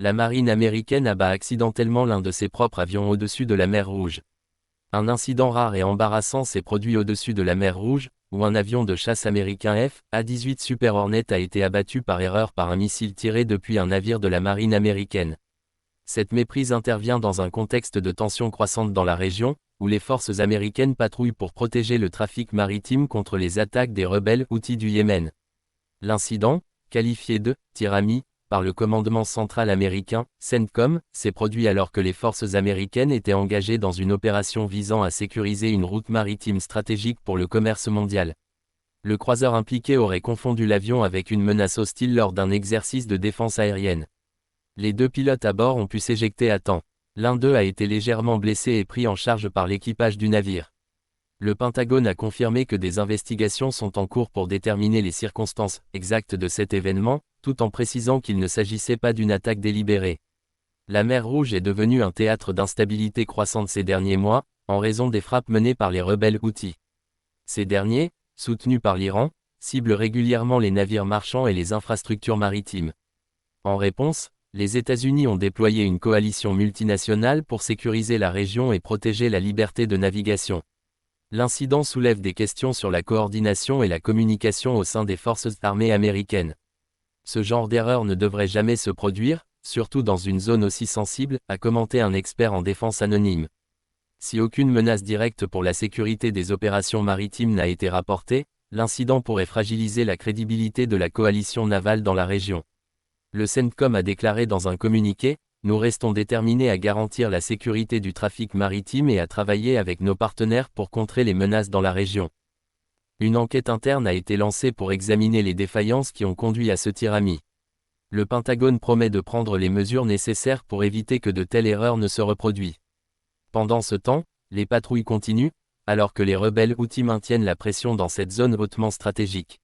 La marine américaine abat accidentellement l'un de ses propres avions au-dessus de la mer Rouge. Un incident rare et embarrassant s'est produit au-dessus de la mer Rouge, où un avion de chasse américain F-A-18 Super Hornet a été abattu par erreur par un missile tiré depuis un navire de la marine américaine. Cette méprise intervient dans un contexte de tensions croissantes dans la région, où les forces américaines patrouillent pour protéger le trafic maritime contre les attaques des rebelles Houthis du Yémen. L'incident, qualifié de « tir ami » par le commandement central américain, CENTCOM, s'est produit alors que les forces américaines étaient engagées dans une opération visant à sécuriser une route maritime stratégique pour le commerce mondial. Le croiseur impliqué aurait confondu l'avion avec une menace hostile lors d'un exercice de défense aérienne. Les deux pilotes à bord ont pu s'éjecter à temps. L'un d'eux a été légèrement blessé et pris en charge par l'équipage du navire. Le Pentagone a confirmé que des investigations sont en cours pour déterminer les circonstances exactes de cet événement, tout en précisant qu'il ne s'agissait pas d'une attaque délibérée. La mer Rouge est devenue un théâtre d'instabilité croissante ces derniers mois, en raison des frappes menées par les rebelles Houthis. Ces derniers, soutenus par l'Iran, ciblent régulièrement les navires marchands et les infrastructures maritimes. En réponse, les États-Unis ont déployé une coalition multinationale pour sécuriser la région et protéger la liberté de navigation. L'incident soulève des questions sur la coordination et la communication au sein des forces armées américaines. Ce genre d'erreur ne devrait jamais se produire, surtout dans une zone aussi sensible, a commenté un expert en défense anonyme. Si aucune menace directe pour la sécurité des opérations maritimes n'a été rapportée, l'incident pourrait fragiliser la crédibilité de la coalition navale dans la région. Le CENTCOM a déclaré dans un communiqué: « Nous restons déterminés à garantir la sécurité du trafic maritime et à travailler avec nos partenaires pour contrer les menaces dans la région. » Une enquête interne a été lancée pour examiner les défaillances qui ont conduit à ce tir ami. Le Pentagone promet de prendre les mesures nécessaires pour éviter que de telles erreurs ne se reproduisent. Pendant ce temps, les patrouilles continuent, alors que les rebelles Houthis maintiennent la pression dans cette zone hautement stratégique.